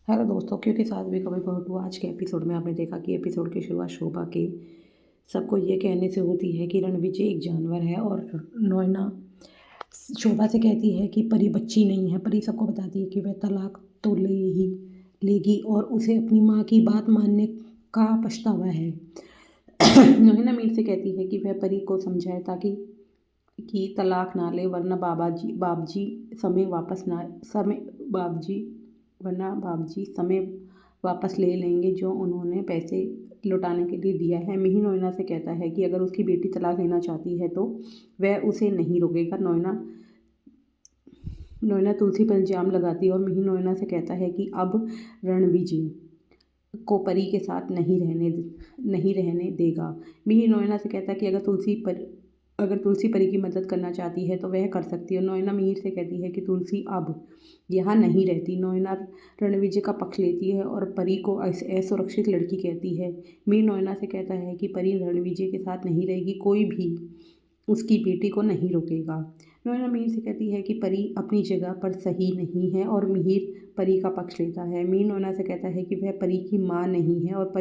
Hello दोस्तों, क्योंकि साथ भी कभी बहुत हुआ। आज के एपिसोड में आपने देखा कि एपिसोड की शुरुआत शोभा के सबको ये कहने से होती है कि रणविजय एक जानवर है और नोएना शोभा से कहती है कि परी बच्ची नहीं है। परी सबको बताती है कि वह तलाक तो ले ही लेगी और उसे अपनी माँ की बात मानने का पछतावा है। नोएना मीर से कहती है कि वह परी को समझाए ताकि तलाक ना ले, वरना बाबजी समय वापस ना समय बाबजी वरना बाबजी समय वापस ले लेंगे जो उन्होंने पैसे लौटाने के लिए दिया है। मिहिर नोएना से कहता है कि अगर उसकी बेटी तलाक लेना चाहती है तो वह उसे नहीं रोकेगा। नोएना तुलसी पर इल्ज़ाम लगाती है और मिहिर नोएना से कहता है कि अब रणविजय को परी के साथ नहीं रहने देगा। मिहिर नोएना से कहता है कि अगर तुलसी परी की मदद करना चाहती है तो वह कर सकती है। नोएना मिहिर से कहती है कि तुलसी अब यहाँ नहीं रहती। नोएना रणविजय का पक्ष लेती है और परी को असुरक्षित लड़की कहती है। मिहिर नोएना से कहता है कि परी रणविजय के साथ नहीं रहेगी, कोई भी उसकी बेटी को नहीं रोकेगा। नोएना मिहिर से कहती है कि परी अपनी जगह पर सही नहीं है और मिहिर परी का पक्ष लेता है। मिहिर नोएना से कहता है कि वह परी की माँ नहीं है और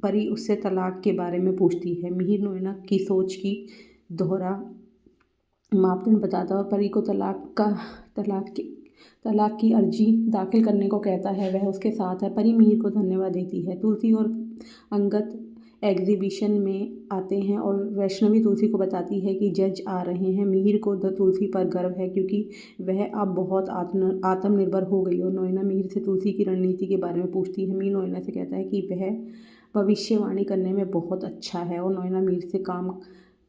परी उससे तलाक के बारे में पूछती है। मिहिर नोएना की सोच की दोहरा मापदंड बताता है और परी को तलाक की अर्जी दाखिल करने को कहता है। वह उसके साथ है। परी मिहिर को धन्यवाद देती है। तुलसी और अंगद एग्जीबिशन में आते हैं और वैष्णवी तुलसी को बताती है कि जज आ रहे हैं। मिहिर को तुलसी पर गर्व है क्योंकि वह अब बहुत आत्मनिर्भर हो गई। और नोएना मिहिर से तुलसी की रणनीति के बारे में पूछती है। मिहिर नोएना से कहता है कि वह भविष्यवाणी करने में बहुत अच्छा है और नोएना मिहिर से काम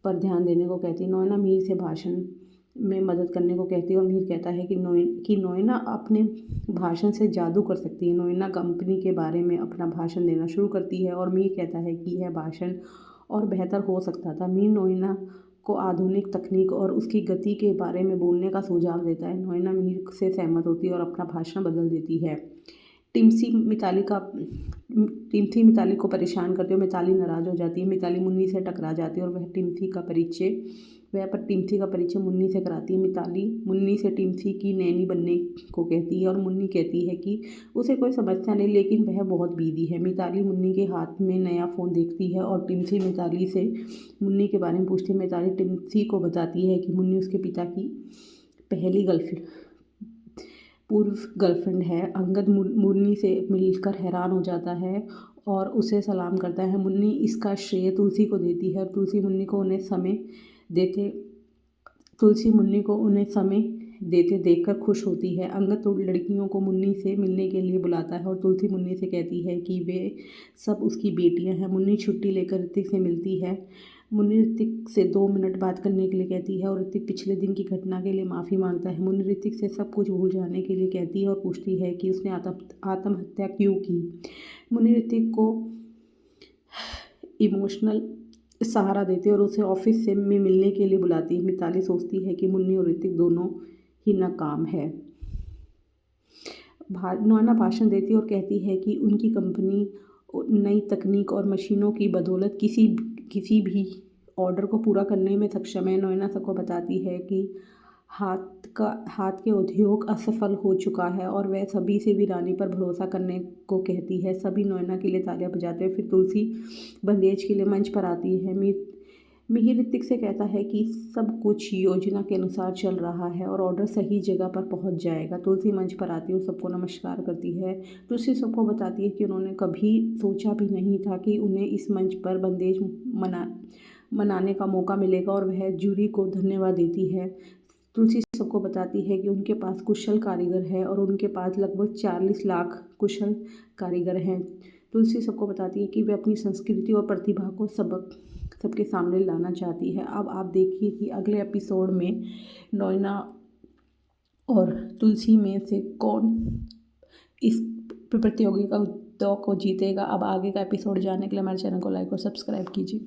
पर ध्यान देने को कहती है। नोएना मिहिर से भाषण में मदद करने को कहती है और मिहिर कहता है कि नोएना अपने भाषण से जादू कर सकती है। नोएना कंपनी के बारे में अपना भाषण देना शुरू करती है और मिहिर कहता है कि यह भाषण और बेहतर हो सकता था। मिहिर नोएना को आधुनिक तकनीक और उसकी गति के बारे में बोलने का सुझाव देता है। नोएना मिहिर से सहमत होती है और अपना भाषण बदल देती है। टिम्सी मिताली को परेशान करती है और मिताली नाराज़ हो जाती है। मिताली मुन्नी से टकरा जाती है और वह टिम्सी का परिचय मुन्नी से कराती है। मिताली मुन्नी से टिम्सी की नैनी बनने को कहती है और मुन्नी कहती है कि उसे कोई समस्या नहीं, लेकिन वह बहुत बिजी है। मिताली मुन्नी के हाथ में नया फ़ोन देखती है और टिम्सी मिताली से मुन्नी के बारे में पूछती है। मिताली टिम्सी को बताती है कि मुन्नी उसके पिता की पहली पूर्व गर्लफ्रेंड है। अंगद मुन्नी से मिलकर हैरान हो जाता है और उसे सलाम करता है। मुन्नी इसका श्रेय तुलसी को देती है और तुलसी मुन्नी को उन्हें समय देते देखकर खुश होती है। अंगद तो लड़कियों को मुन्नी से मिलने के लिए बुलाता है और तुलसी मुन्नी से कहती है कि वे सब उसकी बेटियां हैं। मुन्नी छुट्टी लेकर ऋतिक से मिलती है। मुन्नी ऋतिक से 2 मिनट बात करने के लिए कहती है और ऋतिक पिछले दिन की घटना के लिए माफ़ी मांगता है। मुन्नी ऋतिक से सब कुछ भूल जाने के लिए कहती है और पूछती है कि उसने आत्महत्या क्यों की। मुन्नी ऋतिक को इमोशनल सहारा देती है और उसे ऑफिस से में मिलने के लिए बुलाती है। मिताली सोचती है कि मुन्नी और ऋतिक दोनों ही नाकाम है। नोएना भाषण देती है और कहती है कि उनकी कंपनी नई तकनीक और मशीनों की बदौलत किसी भी ऑर्डर को पूरा करने में सक्षम है। नोएना सबको बताती है कि हाथ के उद्योग असफल हो चुका है और वह सभी से भी रानी पर भरोसा करने को कहती है। सभी नोएना के लिए तालियां बजाते हैं। फिर तुलसी बंदेज के लिए मंच पर आती है। मिहिर ऋतिक से कहता है कि सब कुछ योजना के अनुसार चल रहा है और ऑर्डर सही जगह पर पहुंच जाएगा। तुलसी मंच पर आती है और सबको नमस्कार करती है। तुलसी सबको बताती है कि उन्होंने कभी सोचा भी नहीं था कि उन्हें इस मंच पर बंदेज मनाने का मौका मिलेगा और वह जूरी को धन्यवाद देती है। तुलसी सबको बताती है कि उनके पास कुशल कारीगर है और उनके पास लगभग 40 लाख कुशल कारीगर हैं। तुलसी सबको बताती है कि वे अपनी संस्कृति और प्रतिभा को सबके सामने लाना चाहती है। अब आप देखिए कि अगले एपिसोड में नोएना और तुलसी में से कौन इस प्रतियोगिता को जीतेगा। अब आगे का एपिसोड जानने के लिए हमारे चैनल को लाइक और सब्सक्राइब कीजिए।